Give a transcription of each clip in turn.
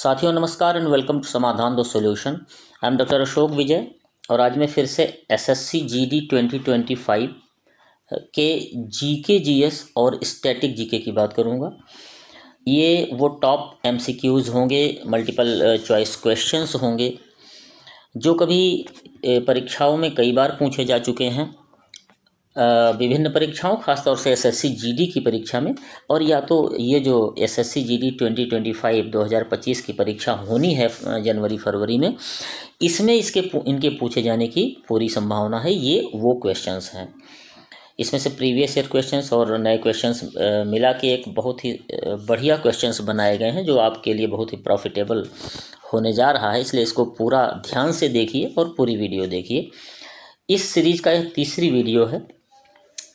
साथियों नमस्कार and welcome to Samadhan दो solution. I am doctor Ashok Vijay और आज मैं फिर से एसएससी जीडी 2025 के जीके जीएस और स्टैटिक जीके की बात करूंगा। ये वो टॉप एमसीक्यूज़ होंगे, मल्टीपल चॉइस क्वेश्चंस होंगे जो कभी परीक्षाओं में कई बार पूछे जा चुके हैं, विभिन्न परीक्षाओं खासतौर से एसएससी जीडी की परीक्षा में, और या तो ये जो एसएससी जीडी 2025 की परीक्षा होनी है जनवरी फरवरी में, इसमें इनके पूछे जाने की पूरी संभावना है। ये वो क्वेश्चंस हैं। इसमें से प्रीवियस ईयर क्वेश्चंस और नए क्वेश्चंस मिला के एक बहुत ही बढ़िया क्वेश्चंस बनाए गए हैं जो आपके लिए बहुत ही प्रॉफिटेबल होने जा रहा है। इसलिए इसको पूरा ध्यान से देखिए और पूरी वीडियो देखिए। इस सीरीज़ का यह तीसरी वीडियो है।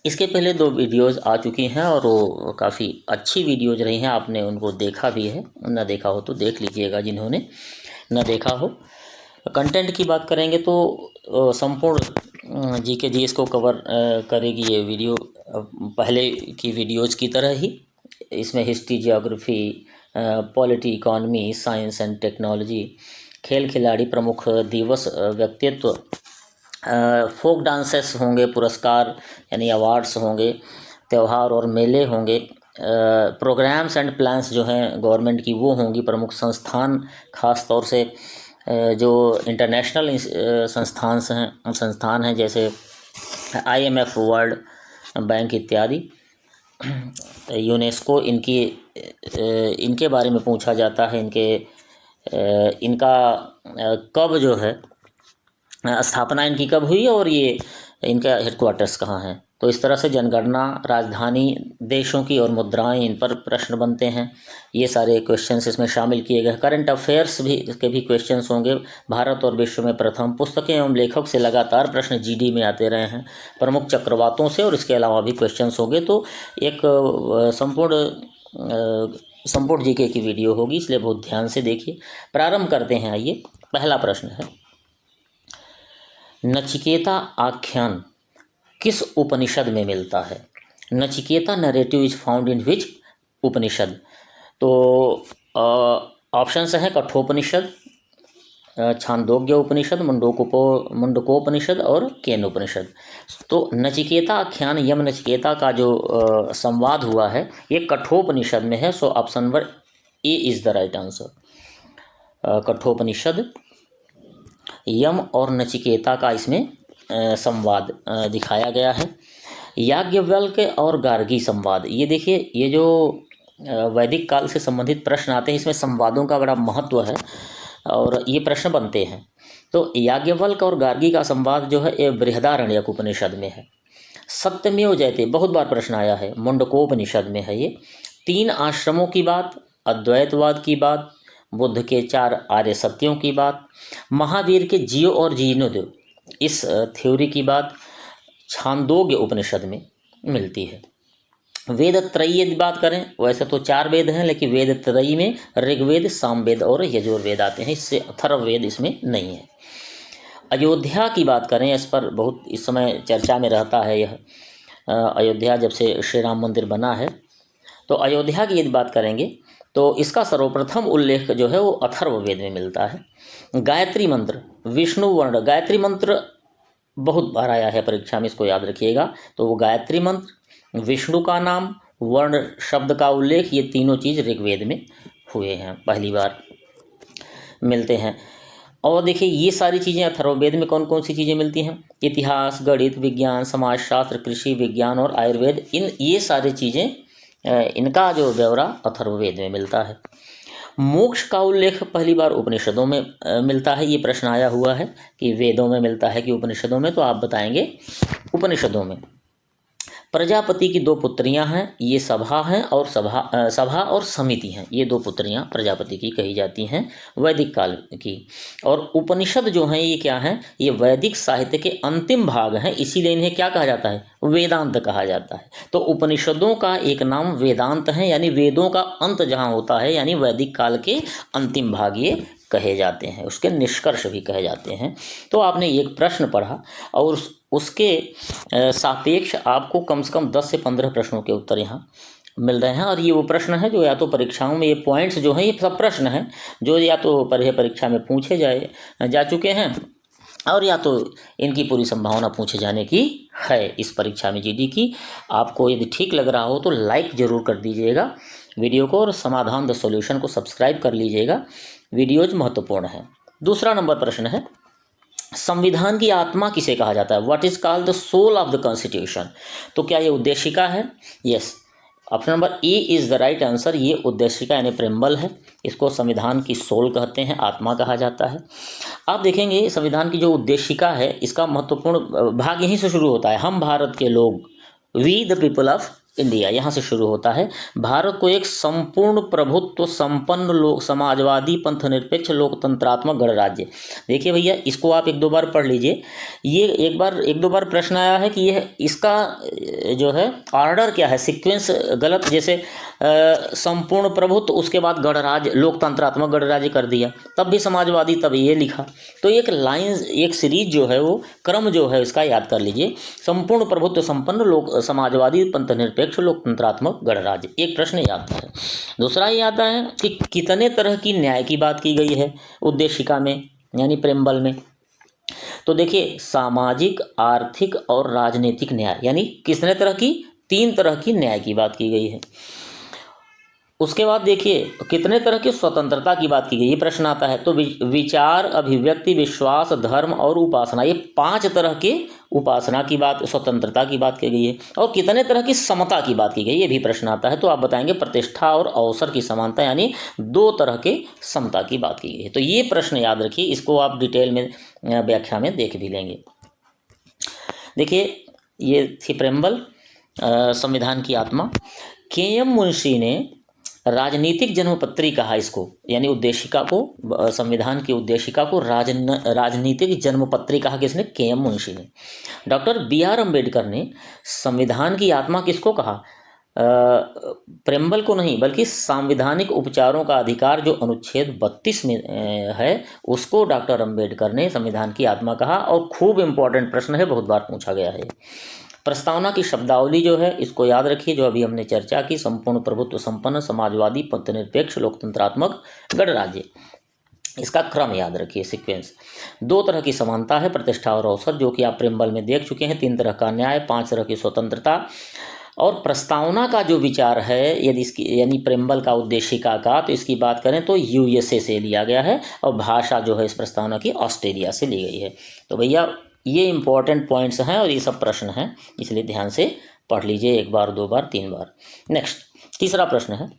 इसके पहले 2 वीडियोस आ चुकी हैं और वो काफ़ी अच्छी वीडियोज रही हैं, आपने उनको देखा भी है। ना देखा हो तो देख लीजिएगा जिन्होंने ना देखा हो। कंटेंट की बात करेंगे तो संपूर्ण जीके जीएस को कवर करेगी ये वीडियो, पहले की वीडियोज़ की तरह ही। इसमें history, geography, polity, economy, science and technology, खेल खिलाड़ी, प्रमुख दिवस, व्यक्तित्व, फोक डांसेस होंगे, पुरस्कार यानी अवार्ड्स होंगे, त्यौहार और मेले होंगे, प्रोग्राम्स एंड प्लान्स जो हैं गवर्नमेंट की वो होंगी, प्रमुख संस्थान खास तौर से जो इंटरनेशनल संस्थान हैं जैसे IMF, वर्ल्ड बैंक इत्यादि, यूनेस्को, इनके बारे में पूछा जाता है। इनका कब जो है स्थापना इनकी कब हुई और ये इनका हेडक्वार्टर्स कहाँ है। तो इस तरह से जनगणना, राजधानी देशों की और मुद्राएं, इन पर प्रश्न बनते हैं। ये सारे क्वेश्चंस इसमें शामिल किए गए। करंट अफेयर्स भी इसके भी क्वेश्चंस होंगे। भारत और विश्व में प्रथम, पुस्तकें एवं लेखक से लगातार प्रश्न जीडी में आते रहे हैं, प्रमुख चक्रवातों से, और इसके अलावा भी क्वेश्चंस होंगे। तो एक संपूर्ण जीके की वीडियो होगी, इसलिए बहुत ध्यान से देखिए। प्रारंभ करते हैं। आइए, पहला प्रश्न है, नचिकेता आख्यान किस उपनिषद में मिलता है? Nachiketa narrative is found in which Upanishad? तो ऑप्शंस हैं कठोपनिषद, छांदोग्य उपनिषद, मुंडकोपनिषद और केन उपनिषद। तो नचिकेता आख्यान यम नचिकेता का जो संवाद हुआ है ये कठोपनिषद में है। So option number A is the right answer. Kathopanishad, Yama और नचिकेता का इसमें संवाद दिखाया गया है। याज्ञवल्क्य और गार्गी संवाद, ये देखिए, ये जो वैदिक काल से संबंधित प्रश्न आते हैं इसमें संवादों का बड़ा महत्व है और ये प्रश्न बनते हैं। तो याज्ञवल्क्य और गार्गी का संवाद जो है ये बृहदारण्यक उपनिषद में है। सत्यमेव जयते बहुत बार प्रश्न आया है, मुंडकोपनिषद में है ये। 3 आश्रमों की बात, अद्वैतवाद की बात, बुद्ध के 4 आर्य सत्यों की बात, महावीर के जियो और जीर्णोदय इस थ्योरी की बात छांदोग्य उपनिषद में मिलती है। वेद त्रयी यदि बात करें, वैसे तो 4 वेद हैं, लेकिन वेद त्रयी में ऋग्वेद, सामवेद और यजुर्वेद आते हैं, इससे अथर्ववेद इसमें नहीं है। अयोध्या की बात करें, इस पर बहुत इस समय चर्चा में रहता है यह अयोध्या, जब से श्री राम मंदिर बना है। तो अयोध्या की यदि बात करेंगे तो इसका सर्वप्रथम उल्लेख जो है वो अथर्ववेद में मिलता है। गायत्री मंत्र, विष्णु वर्ण, गायत्री मंत्र बहुत बार आया है परीक्षा में, इसको याद रखिएगा। तो वो गायत्री मंत्र, विष्णु का नाम, वर्ण शब्द का उल्लेख, ये तीनों चीज़ ऋग्वेद में हुए हैं, पहली बार मिलते हैं। और देखिए ये सारी चीज़ें अथर्ववेद में कौन कौन सी चीज़ें मिलती हैं? इतिहास, गणित, विज्ञान, समाजशास्त्र, कृषि विज्ञान और आयुर्वेद, ये सारी चीज़ें, इनका जो ब्यौरा अथर्ववेद में मिलता है। मोक्ष का उल्लेख पहली बार उपनिषदों में मिलता है। ये प्रश्न आया हुआ है कि वेदों में मिलता है कि उपनिषदों में, तो आप बताएंगे उपनिषदों में। प्रजापति की 2 पुत्रियां हैं, ये सभा हैं और सभा और समिति हैं। ये 2 पुत्रियां प्रजापति की कही जाती हैं वैदिक काल की। और उपनिषद जो हैं ये क्या हैं? ये वैदिक साहित्य के अंतिम भाग हैं, इसीलिए इन्हें क्या कहा जाता है? वेदांत कहा जाता है। तो उपनिषदों का एक नाम वेदांत है, यानी वेदों का अंत जहाँ होता है, यानी वैदिक काल के अंतिम भाग ये कहे जाते हैं, उसके निष्कर्ष भी कहे जाते हैं। तो आपने एक प्रश्न पढ़ा और उसके सापेक्ष आपको कम से कम 10 से 15 प्रश्नों के उत्तर यहाँ मिल रहे हैं। और ये वो प्रश्न है जो या तो परीक्षाओं में, ये पॉइंट्स जो हैं ये सब प्रश्न हैं जो या तो परीक्षा में पूछे जा चुके हैं, और या तो इनकी पूरी संभावना पूछे जाने की है इस परीक्षा में जीडी की। आपको यदि ठीक लग रहा हो तो लाइक ज़रूर कर दीजिएगा वीडियो को, और समाधान द सॉल्यूशन को सब्सक्राइब कर लीजिएगा। वीडियोज महत्वपूर्ण है। दूसरा नंबर प्रश्न है, संविधान की आत्मा किसे कहा जाता है? What is called the soul of the constitution? तो क्या ये उद्देशिका है? Yes, option number A is the right answer. ये उद्देशिका यानी प्रेम्बल है। इसको संविधान की सोल कहते हैं, आत्मा कहा जाता है। आप देखेंगे संविधान की जो उद्देशिका है इसका महत्वपूर्ण भाग यहीं से शुरू होता है। हम भारत के लोग, we the people of India, यहाँ से शुरू होता है। भारत को एक संपूर्ण प्रभुत्व संपन्न लोक समाजवादी पंथनिरपेक्ष लोकतंत्रात्मक गणराज्य। देखिए भैया, इसको आप एक दो बार पढ़ लीजिए। ये एक दो बार प्रश्न आया है कि यह इसका जो है ऑर्डर क्या है, सीक्वेंस गलत, जैसे संपूर्ण प्रभुत्व उसके बाद गणराज्य लोकतंत्रात्मक गणराज्य कर दिया, तब भी समाजवादी, तब ये लिखा। तो एक लाइन, एक सीरीज जो है वो क्रम जो है इसका याद कर लीजिए। संपूर्ण प्रभुत्व संपन्न लोक समाजवादी पंथनिरपेक्ष लोकतंत्रात्मक गणराज्य, एक प्रश्न ये आता है। दूसरा ये आता है कि कितने तरह की न्याय की बात की गई है उद्देशिका में यानी प्रेम्बल में? तो देखिए, सामाजिक, आर्थिक और राजनीतिक न्याय, यानी कितने तरह की? 3 तरह की न्याय की बात की गई है। उसके बाद देखिए, कितने तरह की स्वतंत्रता की बात की गई, ये प्रश्न आता है। तो विचार, अभिव्यक्ति, विश्वास, धर्म और उपासना, ये 5 तरह के उपासना की बात, स्वतंत्रता की बात की गई है। और कितने तरह की समता की बात की गई, ये भी प्रश्न आता है। तो आप बताएंगे प्रतिष्ठा और अवसर की समानता, यानी 2 तरह के समता की बात की गई है। तो ये प्रश्न याद रखिए, इसको आप डिटेल में व्याख्या में देख भी लेंगे। देखिए, ये थी प्रेम्बल, संविधान की आत्मा। के.एम. मुंशी ने राजनीतिक जन्मपत्री कहा इसको, यानी उद्देशिका को, संविधान की उद्देशिका को राजनीतिक जन्मपत्री कहा किसने? के.एम. मुंशी ने। Doctor B R. अम्बेडकर ने संविधान की आत्मा किसको कहा? प्रेम्बल को नहीं, बल्कि संवैधानिक उपचारों का अधिकार जो अनुच्छेद 32 में है, उसको डॉक्टर अम्बेडकर ने संविधान की आत्मा कहा। और खूब इंपॉर्टेंट प्रश्न है, बहुत बार पूछा गया है। प्रस्तावना की शब्दावली जो है इसको याद रखिए, जो अभी हमने चर्चा की, संपूर्ण प्रभुत्व संपन्न समाजवादी पंथनिरपेक्ष लोकतंत्रात्मक गणराज्य, इसका क्रम याद रखिए, सीक्वेंस। 2 तरह की समानता है, प्रतिष्ठा और अवसर, जो कि आप प्रेम्बल में देख चुके हैं। 3 तरह का न्याय, 5 तरह की स्वतंत्रता। और प्रस्तावना का जो विचार है, यदि इसकी यानी प्रेम्बल का उद्देशिका का, तो इसकी बात करें तो यूएसए से लिया गया है, और भाषा जो है इस प्रस्तावना की ऑस्ट्रेलिया से ली गई है। तो भैया, ये इंपॉर्टेंट पॉइंट्स हैं और ये सब प्रश्न हैं, इसलिए ध्यान से पढ़ लीजिए, 1 बार, 2 बार, 3 बार। नेक्स्ट, तीसरा प्रश्न है,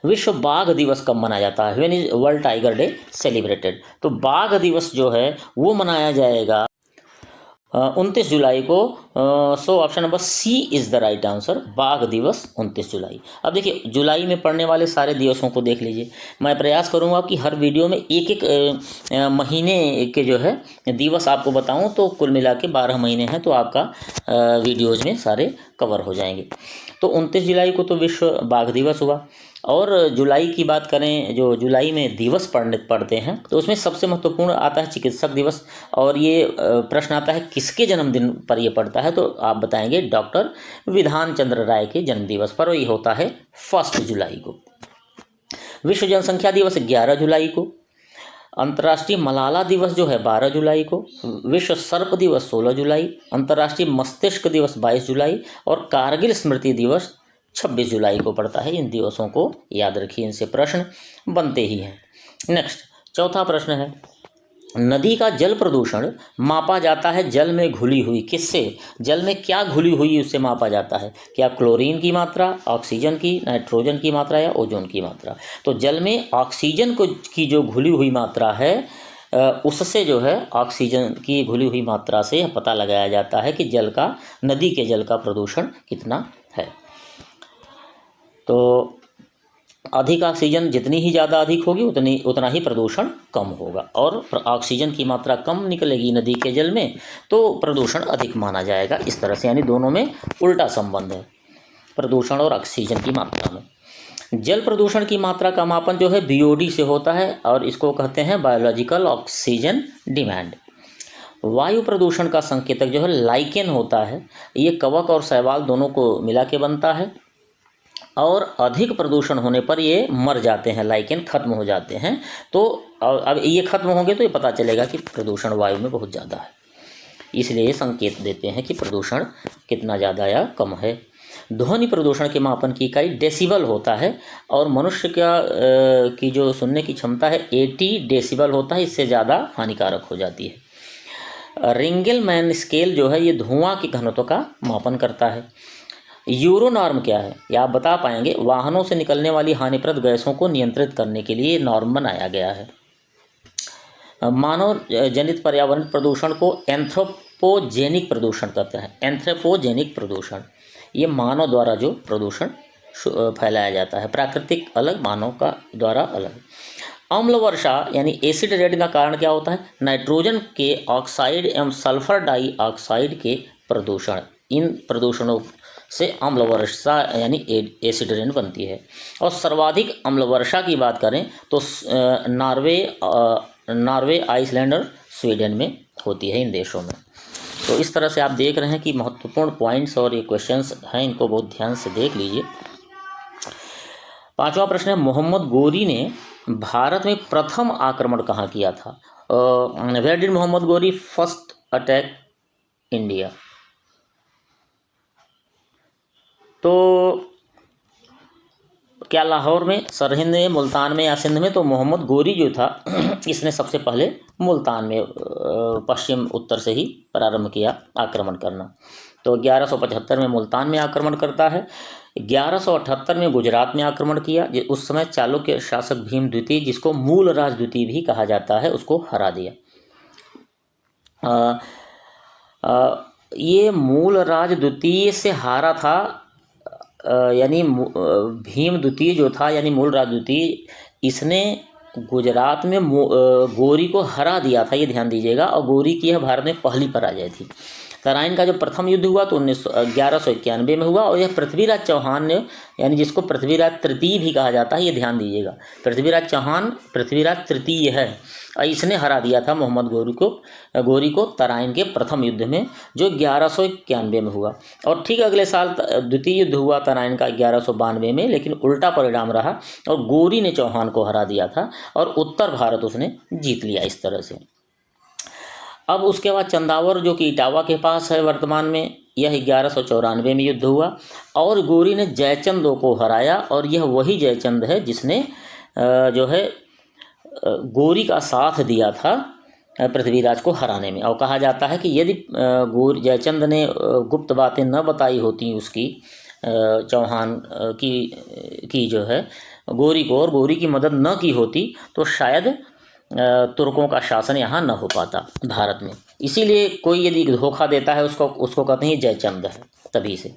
विश्व बाघ दिवस कब मनाया जाता है? When is world tiger day celebrated? तो बाघ दिवस जो है वो मनाया जाएगा 29 जुलाई को। So option number C is the right answer, बाघ दिवस 29 जुलाई। अब देखिए, जुलाई में पड़ने वाले सारे दिवसों को देख लीजिए। मैं प्रयास करूंगा कि हर वीडियो में एक एक महीने के जो है दिवस आपको बताऊं, तो कुल मिला के 12 महीने हैं, तो आपका वीडियोज़ में सारे कवर हो जाएंगे। तो 29 जुलाई को तो विश्व बाघ दिवस हुआ। और जुलाई की बात करें, जो जुलाई में दिवस पढ़ते हैं, तो उसमें सबसे महत्वपूर्ण आता है चिकित्सक दिवस। और ये प्रश्न आता है किसके जन्मदिन पर ये पड़ता है? तो आप बताएंगे डॉक्टर विधान चंद्र राय के जन्म दिवस पर, ये होता है 1 जुलाई को। विश्व जनसंख्या दिवस 11 जुलाई को। अंतर्राष्ट्रीय मलाला दिवस जो है 12 जुलाई को। विश्व सर्प दिवस 16 जुलाई। अंतर्राष्ट्रीय मस्तिष्क दिवस 22 जुलाई। और कारगिल स्मृति दिवस 26 जुलाई को पड़ता है। इन दिवसों को याद रखिए, इनसे प्रश्न बनते ही हैं। नेक्स्ट, चौथा प्रश्न है, नदी का जल प्रदूषण मापा जाता है जल में घुली हुई किससे? जल में क्या घुली हुई उससे मापा जाता है? क्या क्लोरीन की मात्रा, ऑक्सीजन की, नाइट्रोजन की मात्रा या ओजोन की मात्रा? तो जल में ऑक्सीजन की जो घुली हुई मात्रा है, उससे जो है ऑक्सीजन की घुली हुई मात्रा से पता लगाया जाता है कि जल का, नदी के जल का प्रदूषण कितना है। तो अधिक ऑक्सीजन जितनी ही ज़्यादा अधिक होगी उतना ही प्रदूषण कम होगा। और ऑक्सीजन की मात्रा कम निकलेगी नदी के जल में तो प्रदूषण अधिक माना जाएगा। इस तरह से, यानी दोनों में उल्टा संबंध है, प्रदूषण और ऑक्सीजन की मात्रा में। जल प्रदूषण की मात्रा का मापन जो है बीओडी से होता है, और इसको कहते हैं बायोलॉजिकल ऑक्सीजन डिमांड। वायु प्रदूषण का संकेतक जो है लाइकेन होता है। ये कवक और शैवाल दोनों को मिला के बनता है। और अधिक प्रदूषण होने पर ये मर जाते हैं, लाइकेन खत्म हो जाते हैं। तो अब ये खत्म होंगे तो ये पता चलेगा कि प्रदूषण वायु में बहुत ज़्यादा है, इसलिए ये संकेत देते हैं कि प्रदूषण कितना ज़्यादा या कम है। ध्वनि प्रदूषण के मापन की इकाई डेसिबल होता है और मनुष्य की जो सुनने की क्षमता है 80 डेसिबल होता है, इससे ज़्यादा हानिकारक हो जाती है। रिंगलमैन स्केल जो है ये धुआं की घनत्व का मापन करता है। यूरो नॉर्म क्या है, या आप बता पाएंगे? वाहनों से निकलने वाली हानिप्रद गैसों को नियंत्रित करने के लिए नॉर्म बनाया गया है। मानव जनित पर्यावरण प्रदूषण को एंथ्रोपोजेनिक प्रदूषण कहते हैं। एंथ्रोपोजेनिक प्रदूषण, ये मानव द्वारा जो प्रदूषण फैलाया जाता है, प्राकृतिक अलग, मानव का द्वारा अलग। अम्ल वर्षा यानी एसिड रेन का कारण क्या होता है? नाइट्रोजन के ऑक्साइड एवं सल्फर डाइऑक्साइड के प्रदूषण। इन प्रदूषणों से अम्ल वर्षा यानी एसिड रेन बनती है। और सर्वाधिक अम्ल वर्षा की बात करें तो नॉर्वे, आइसलैंड और स्वीडन में होती है, इन देशों में। तो इस तरह से आप देख रहे हैं कि महत्वपूर्ण पॉइंट्स और ये क्वेश्चंस हैं, इनको बहुत ध्यान से देख लीजिए। 5वां प्रश्न है, मोहम्मद गोरी ने भारत में प्रथम आक्रमण कहाँ किया था? Where did Mohammad Ghori first attack India? तो क्या लाहौर में, सरहिंद में, मुल्तान में या सिंध में? तो मोहम्मद गोरी जो था इसने सबसे पहले मुल्तान में पश्चिम उत्तर से ही प्रारंभ किया आक्रमण करना। तो 1175 में मुल्तान में आक्रमण करता है। 1178 में गुजरात में आक्रमण किया। उस समय चालुक्य शासक भीम द्वितीय, जिसको मूलराज द्वितीय भी कहा जाता है, उसको हरा दिया। ये मूलराज द्वितीय से हारा था, यानी भीम द्वितीय जो था यानी मूलराज द्वितीय, इसने गुजरात में गोरी को हरा दिया था, ये ध्यान दीजिएगा। और गोरी की यह भारत में पहली पराजय थी। तराइन का जो प्रथम युद्ध हुआ तो 1191 में हुआ, और यह पृथ्वीराज चौहान ने, यानी जिसको पृथ्वीराज तृतीय भी कहा जाता है, ये ध्यान दीजिएगा, पृथ्वीराज चौहान पृथ्वीराज तृतीय है, और इसने हरा दिया था मोहम्मद गोरी को तराइन के प्रथम युद्ध में, जो 1191 में हुआ। और ठीक अगले साल द्वितीय युद्ध हुआ तराइन का 1192 में, लेकिन उल्टा परिणाम रहा और गोरी ने चौहान को हरा दिया था और उत्तर भारत उसने जीत लिया इस तरह से। अब उसके बाद चंदावर, जो कि इटावा के पास है वर्तमान में, यह 1194 में युद्ध हुआ और गोरी ने जयचंदों को हराया, और यह वही जयचंद है जिसने जो है गोरी का साथ दिया था पृथ्वीराज को हराने में। और कहा जाता है कि यदि जयचंद ने गुप्त बातें न बताई होती उसकी, चौहान की जो है गोरी को, और गोरी की मदद न की होती, तो शायद तुर्कों का शासन यहाँ न हो पाता भारत में। इसीलिए कोई यदि धोखा देता है उसको कहते हैं जयचंद है, तभी से।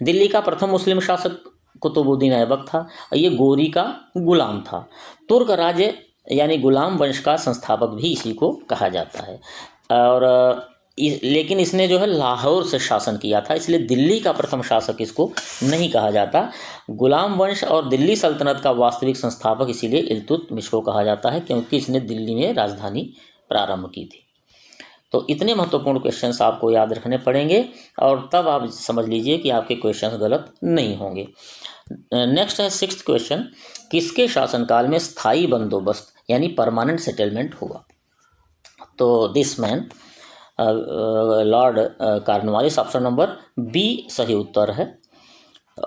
दिल्ली का प्रथम मुस्लिम शासक कुतुबुद्दीन ऐबक था, ये गोरी का गुलाम था। तुर्क राज्य यानी गुलाम वंश का संस्थापक भी इसी को कहा जाता है। और लेकिन इसने जो है लाहौर से शासन किया था, इसलिए दिल्ली का प्रथम शासक इसको नहीं कहा जाता। गुलाम वंश और दिल्ली सल्तनत का वास्तविक संस्थापक इसीलिए इल्तुतमिश को कहा जाता है, क्योंकि इसने दिल्ली में राजधानी प्रारंभ की थी। तो इतने महत्वपूर्ण क्वेश्चंस आपको याद रखने पड़ेंगे, और तब आप समझ लीजिए कि आपके क्वेश्चंस गलत नहीं होंगे। नेक्स्ट है 6th क्वेश्चन, किसके शासनकाल में स्थायी बंदोबस्त यानी परमानेंट सेटलमेंट हुआ? तो this man Lord Cornwallis, option number B सही उत्तर है।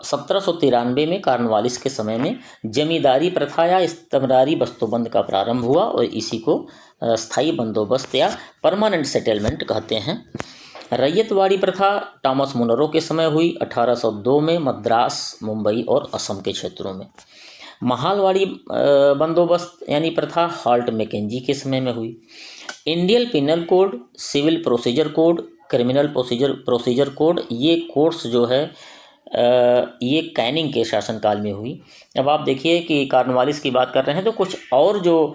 1793 में कॉर्नवालिस के समय में जमींदारी प्रथा या इस्तमरारी बस्तोबंद का प्रारंभ हुआ, और इसी को स्थायी बंदोबस्त या परमानेंट सेटलमेंट कहते हैं। रैयतवाड़ी प्रथा टॉमस मुनरो के समय हुई 1802 में मद्रास, मुंबई और असम के क्षेत्रों में। महालवाड़ी बंदोबस्त यानी प्रथा हॉल्ट मैकेंजी के समय में हुई। Indian penal code, civil procedure code, criminal procedure code, ये कोड्स जो है ये कैनिंग के शासनकाल में हुई। अब आप देखिए कि कॉर्नवालिस की बात कर रहे हैं, तो कुछ और जो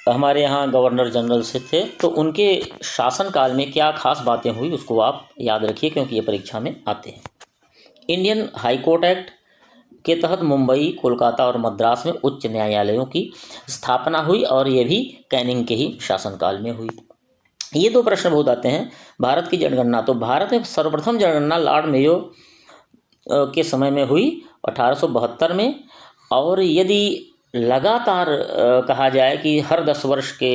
हमारे यहाँ गवर्नर जनरल से थे, तो उनके शासनकाल में क्या खास बातें हुई उसको आप याद रखिए, क्योंकि ये परीक्षा में आते हैं। इंडियन हाई कोर्ट एक्ट के तहत मुंबई, कोलकाता और मद्रास में उच्च न्यायालयों की स्थापना हुई, और ये भी कैनिंग के ही शासनकाल में हुई। ये 2 प्रश्न बहुत आते हैं। भारत की जनगणना, तो भारत में सर्वप्रथम जनगणना लॉर्ड मेयो के समय में हुई 1872 में। और यदि लगातार कहा जाए कि हर 10 वर्ष के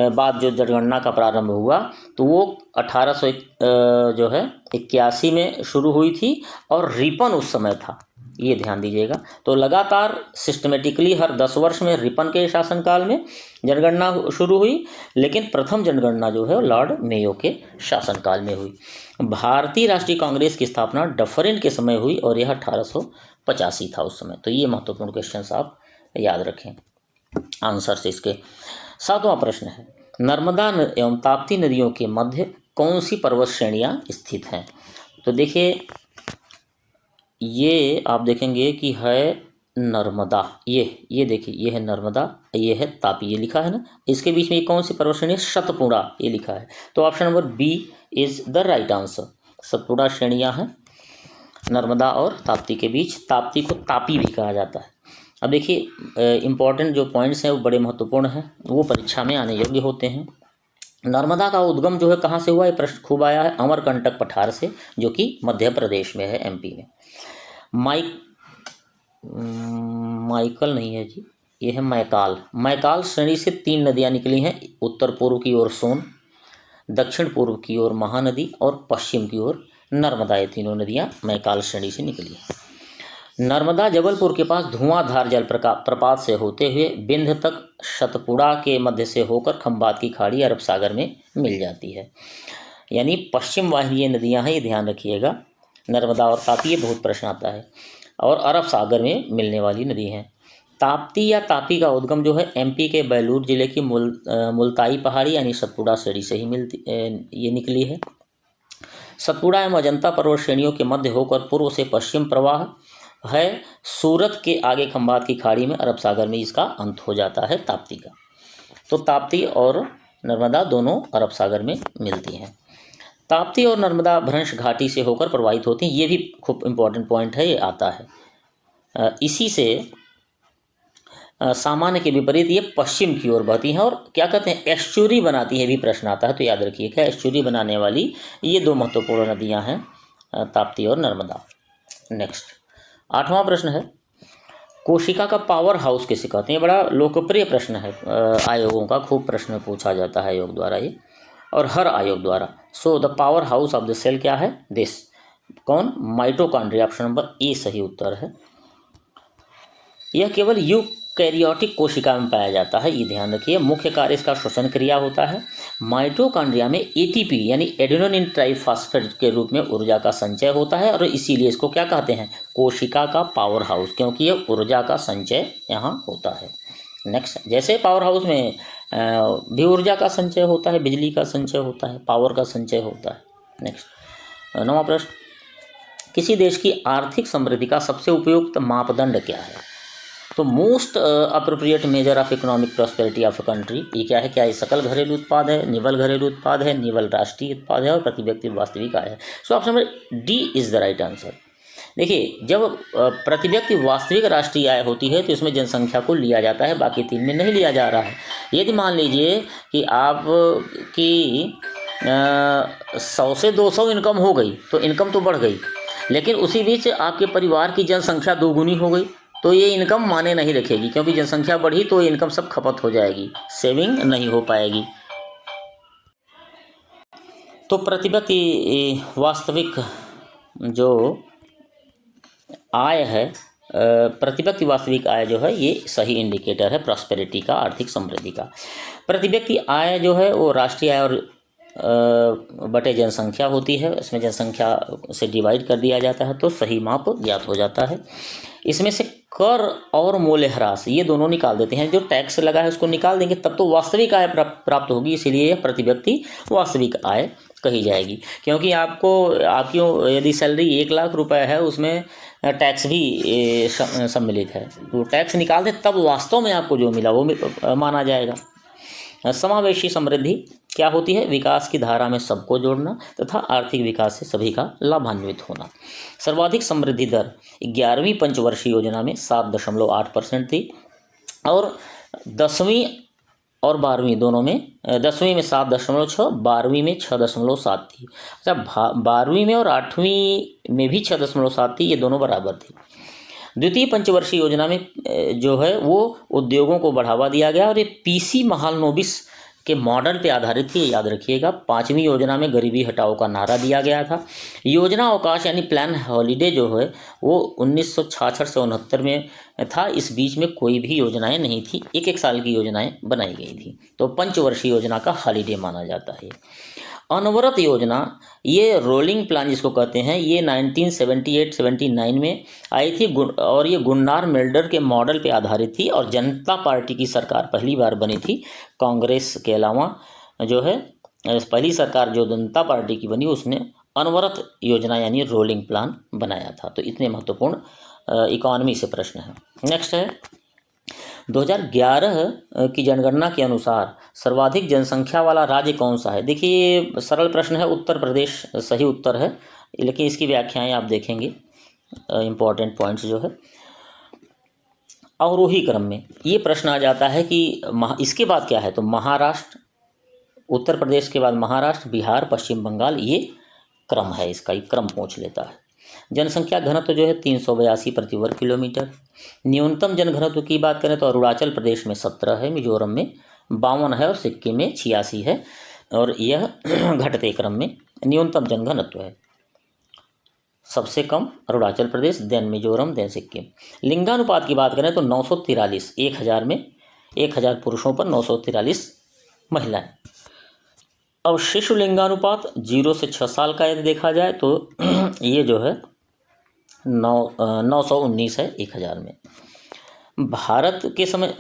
बाद जो जनगणना का प्रारंभ हुआ तो वो 1800 जो है 81 में शुरू हुई थी और रिपन उस समय था, ये ध्यान दीजिएगा। तो लगातार सिस्टमेटिकली हर 10 वर्ष में रिपन के शासनकाल में जनगणना शुरू हुई, लेकिन प्रथम जनगणना जो है लॉर्ड मेयो के शासनकाल में हुई। भारतीय राष्ट्रीय कांग्रेस की स्थापना डफरिन के समय हुई और यह 1885 था उस समय। तो ये महत्वपूर्ण क्वेश्चंस आप याद रखें आंसर से इसके। 7वां प्रश्न है, नर्मदा एवं ताप्ती नदियों के मध्य कौन सी पर्वत श्रेणियां स्थित हैं? तो देखिए ये आप देखेंगे कि है नर्मदा, ये देखिए ये है नर्मदा, ये है तापी, ये लिखा है ना। इसके बीच में ये कौन सी पर्वत श्रेणी है? सतपुड़ा, ये लिखा है। तो option number B is the right answer. Satpura श्रेणियां हैं नर्मदा और ताप्ती के बीच। ताप्ती को तापी भी कहा जाता है। अब देखिए इम्पॉर्टेंट जो पॉइंट्स हैं वो बड़े महत्वपूर्ण हैं, वो परीक्षा में आने योग्य होते हैं। नर्मदा का उद्गम जो है कहाँ से हुआ, ये प्रश्न खूब आया है, अमरकंटक पठार से, जो कि मध्य प्रदेश में है, एमपी में। माइकल नहीं है जी, ये है मैकाल। मैकाल श्रेणी से 3 नदियाँ निकली हैं, उत्तर पूर्व की ओर सोन, दक्षिण पूर्व की ओर महानदी और पश्चिम की ओर नर्मदा। ये तीनों नदियाँ मैकाल श्रेणी से निकली हैं। नर्मदा जबलपुर के पास धुआंधार जल प्रपात से होते हुए बिंद तक सतपुड़ा के मध्य से होकर खंबात की खाड़ी अरब सागर में मिल जाती है। यानी पश्चिम वाहिनीय नदियां हैं, ये ध्यान रखिएगा। नर्मदा और तापी, ये बहुत प्रश्न आता है, और अरब सागर में मिलने वाली नदी हैं। ताप्ती या तापी का उद्गम जो है एमपी के बैलूर जिले की मुल्ताई पहाड़ी यानी सतपुड़ा श्रेणी से ही ये निकली है। सतपुड़ा एवं अजंता पर्वत श्रेणियों के मध्य होकर पूर्व से पश्चिम प्रवाह है। सूरत के आगे खंबात की खाड़ी में अरब सागर में इसका अंत हो जाता है ताप्ती का। तो ताप्ती और नर्मदा दोनों अरब सागर में मिलती हैं। ताप्ती और नर्मदा भ्रंश घाटी से होकर प्रवाहित होती हैं, ये भी खूब इम्पोर्टेंट पॉइंट है, ये आता है। इसी से सामान्य के विपरीत ये पश्चिम की ओर बहती हैं और क्या कहते हैं, एस्चुरी बनाती है, भी प्रश्न आता है। तो याद रखिएगा एस्चुरी बनाने वाली ये 2 महत्वपूर्ण नदियाँ हैं, ताप्ती और नर्मदा। नेक्स्ट 8वां प्रश्न है, कोशिका का पावर हाउस किसे कहते हैं? बड़ा लोकप्रिय प्रश्न है, आयोगों का खूब प्रश्न पूछा जाता है आयोग द्वारा ये, और हर आयोग द्वारा। So the power house of the cell क्या है? दिस कौन? माइटोकॉन्ड्रिया। ऑप्शन नंबर ए सही उत्तर है। यह केवल यूकैरियोटिक कोशिका में पाया जाता है, ये ध्यान रखिए। मुख्य कार्य इसका श्वसन क्रिया होता है। माइटोकॉन्ड्रिया में एटीपी यानी एडेनोसिन ट्राइफॉस्फेट के रूप में ऊर्जा का संचय होता है, और इसीलिए इसको क्या कहते हैं? कोशिका का पावर हाउस, क्योंकि यह ऊर्जा का संचय यहाँ होता है। नेक्स्ट, जैसे पावर हाउस में भी ऊर्जा का संचय होता है, बिजली का संचय होता है, पावर का संचय होता है। नेक्स्ट 9वां प्रश्न, किसी देश की आर्थिक समृद्धि का सबसे उपयुक्त मापदंड क्या है? तो most appropriate measure of economic prosperity of a country, ये क्या है? क्या ये सकल घरेलू उत्पाद है, निवल घरेलू उत्पाद है, निवल राष्ट्रीय उत्पाद है, और प्रति व्यक्ति वास्तविक आय है? So option number D is the right answer. देखिए जब प्रति व्यक्ति वास्तविक राष्ट्रीय आय होती है तो इसमें जनसंख्या को लिया जाता है, बाकी 3 में नहीं लिया जा रहा है। यदि मान लीजिए कि आप की 100 से 200 इनकम हो गई तो इनकम तो बढ़ गई, लेकिन उसी बीच आपके परिवार की जनसंख्या 2 गुनी हो गई तो ये इनकम माने नहीं रखेगी, क्योंकि जनसंख्या बढ़ी तो ये इनकम सब खपत हो जाएगी, सेविंग नहीं हो पाएगी। तो प्रति व्यक्ति वास्तविक जो आय है, प्रति व्यक्ति वास्तविक आय जो है ये सही इंडिकेटर है प्रॉस्पेरिटी का, आर्थिक समृद्धि का। प्रति व्यक्ति आय जो है वो राष्ट्रीय आय और बटे जनसंख्या होती है, इसमें जनसंख्या से डिवाइड कर दिया जाता है तो सही माप ज्ञात हो जाता है। इसमें से कर और मूल्य ह्रास ये दोनों निकाल देते हैं, जो टैक्स लगा है उसको निकाल देंगे तब तो वास्तविक आय प्राप्त होगी, इसीलिए यह प्रति व्यक्ति वास्तविक आय कही जाएगी। क्योंकि आपकी यदि सैलरी 1 लाख रुपए है उसमें टैक्स भी सम्मिलित है, तो टैक्स निकाल दे तब वास्तव में आपको जो मिला वो माना जाएगा। समावेशी समृद्धि क्या होती है? विकास की धारा में सबको जोड़ना तथा आर्थिक विकास से सभी का लाभान्वित होना। सर्वाधिक समृद्धि दर 11वीं पंचवर्षीय योजना में 7.8% थी और 10वीं और 12वीं दोनों में 10वीं में 7.6, 12वीं में 6.7 थी। अच्छा, 12वीं में और 8वीं में भी 6.7 थी, ये दोनों बराबर थी। द्वितीय पंचवर्षीय योजना में जो है वो उद्योगों को बढ़ावा दिया गया और ये पीसी महालनोबिस के मॉडल पे आधारित थी, याद रखिएगा। 5वीं योजना में गरीबी हटाओ का नारा दिया गया था। योजना अवकाश यानी प्लान हॉलीडे जो है वो 1966 से 69 में था। इस बीच में कोई भी योजनाएं नहीं थी, एक एक साल की योजनाएं बनाई गई थी। तो पंचवर्षीय योजना का हॉलीडे माना जाता है। अनवरत योजना, ये रोलिंग प्लान जिसको कहते हैं, ये 1978-79 में आई थी और ये गुन्नार मिल्डर के मॉडल पे आधारित थी और जनता पार्टी की सरकार पहली बार बनी थी। कांग्रेस के अलावा जो है पहली सरकार जो जनता पार्टी की बनी उसने अनवरत योजना यानी रोलिंग प्लान बनाया था। तो इतने महत्वपूर्ण इकोनॉमी से प्रश्न है। नेक्स्ट है 2011 की जनगणना के अनुसार सर्वाधिक जनसंख्या वाला राज्य कौन सा है। देखिए सरल प्रश्न है, उत्तर प्रदेश सही उत्तर है, लेकिन इसकी व्याख्याएं आप देखेंगे, इम्पॉर्टेंट पॉइंट्स जो है। अवरोही क्रम में ये प्रश्न आ जाता है कि इसके बाद क्या है, तो महाराष्ट्र, उत्तर प्रदेश के बाद महाराष्ट्र, बिहार, पश्चिम बंगाल, ये क्रम है, इसका एक क्रम पूछ लेता है। जनसंख्या घनत्व जो है 382 प्रति वर्ग किलोमीटर। न्यूनतम जनघनत्व की बात करें तो अरुणाचल प्रदेश में 17 है, मिजोरम में 52 है और सिक्किम में 86 है, और यह घटते क्रम में न्यूनतम जनघनत्व है। सबसे कम अरुणाचल प्रदेश, देन मिजोरम, देन सिक्किम। लिंगानुपात की बात करें तो 943, 1000 में 1000 पुरुषों पर 943 महिलाएं। अब शिशु लिंगानुपात 0 से 6 साल का यदि देखा जाए तो ये जो है 919 है 1000 में।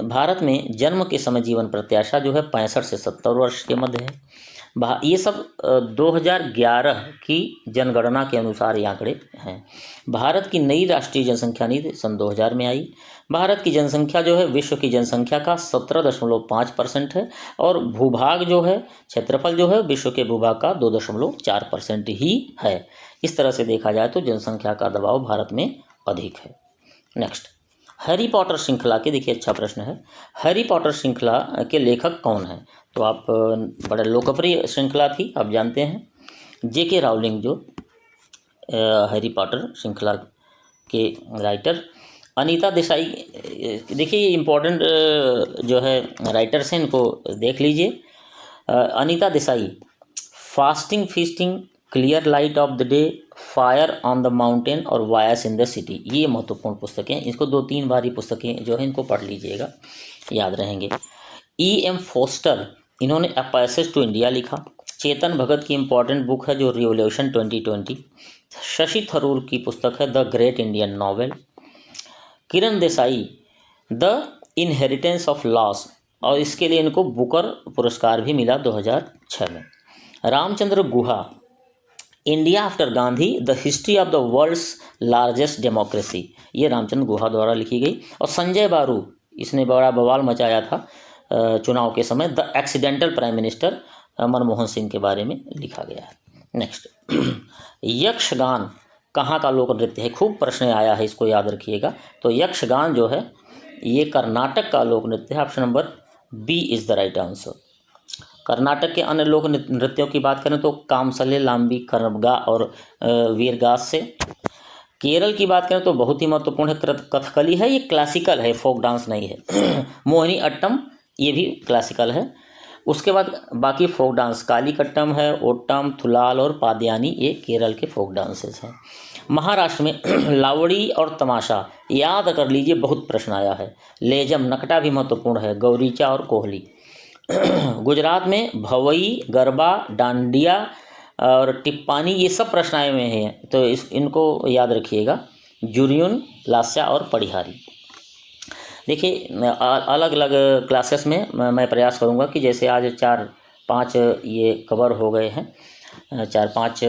भारत में जन्म के समय जीवन प्रत्याशा जो है 65 से 70 वर्ष के मध्य है। ये सब 2011 की जनगणना के अनुसार ये आंकड़े हैं। भारत की नई राष्ट्रीय जनसंख्या नीति सन 2000 में आई। भारत की जनसंख्या जो है विश्व की जनसंख्या का 17.5% है और भूभाग जो है, क्षेत्रफल जो है विश्व के भूभाग का 2.4% ही है। इस तरह से देखा जाए तो जनसंख्या का दबाव भारत में अधिक है। नेक्स्ट, हैरी पॉटर श्रृंखला के, देखिए अच्छा प्रश्न है, हैरी पॉटर श्रृंखला के लेखक कौन है। तो आप बड़ा लोकप्रिय श्रृंखला थी, आप जानते हैं, J.K. राउलिंग जो हैरी पॉटर श्रृंखला के राइटर। अनीता देसाई, देखिए ये इम्पोर्टेंट जो है राइटर्स हैं, इनको देख लीजिए। Anita Desai, fasting feasting, clear light of the day, fire on the mountain और वायस इन द सिटी, ये महत्वपूर्ण पुस्तकें। इसको 2-3 बार ये पुस्तकें जो है इनको पढ़ लीजिएगा, याद रहेंगे। E.M. फोस्टर, इन्होंने अ पैसेज टू इंडिया लिखा। चेतन भगत की इम्पॉर्टेंट बुक है जो रिवोल्यूशन 2020। शशि थरूर की पुस्तक है the great Indian novel. Kiran Desai, the inheritance of loss, और इसके लिए इनको बुकर पुरस्कार भी मिला 2006 में। Ramachandra Guha, India after Gandhi, the history of the world's largest democracy, ये रामचंद्र गुहा द्वारा लिखी गई। और संजय बारू, इसने बड़ा बवाल मचाया था चुनाव के समय, the accidental prime minister, Manmohan Singh के बारे में लिखा गया है। नेक्स्ट, यक्षगान कहाँ का लोक नृत्य है, खूब प्रश्न आया है, इसको याद रखिएगा। तो यक्षगान जो है ये कर्नाटक का लोक नृत्य है। Option number B is the right answer. Karnataka के अन्य लोक नृत्यों की बात करें तो कामसले, लाम्बी, करबगा और वीरगास से। केरल की बात करें तो बहुत ही महत्वपूर्ण है कथकली है, ये क्लासिकल है, फोक डांस नहीं है। मोहिनी अट्टम, ये भी क्लासिकल है। उसके बाद बाकी फोक डांस, कालीकट्टम है, ओट्टम, थुलाल और पादयानी, ये केरल के फोक डांसेस हैं। महाराष्ट्र में लावड़ी और तमाशा, याद कर लीजिए, बहुत प्रश्न आया है। लेजम, नकटा भी महत्वपूर्ण है, गौरीचा और कोहली। गुजरात में भवई, गरबा, डांडिया और टिप्पानी, ये सब प्रश्न आए हुए हैं, तो इनको याद रखिएगा। जुरियन, लास्या और पढ़िहारी। देखिए अलग अलग क्लासेस में मैं प्रयास करूंगा कि जैसे आज 4-5 ये कवर हो गए हैं, 4-5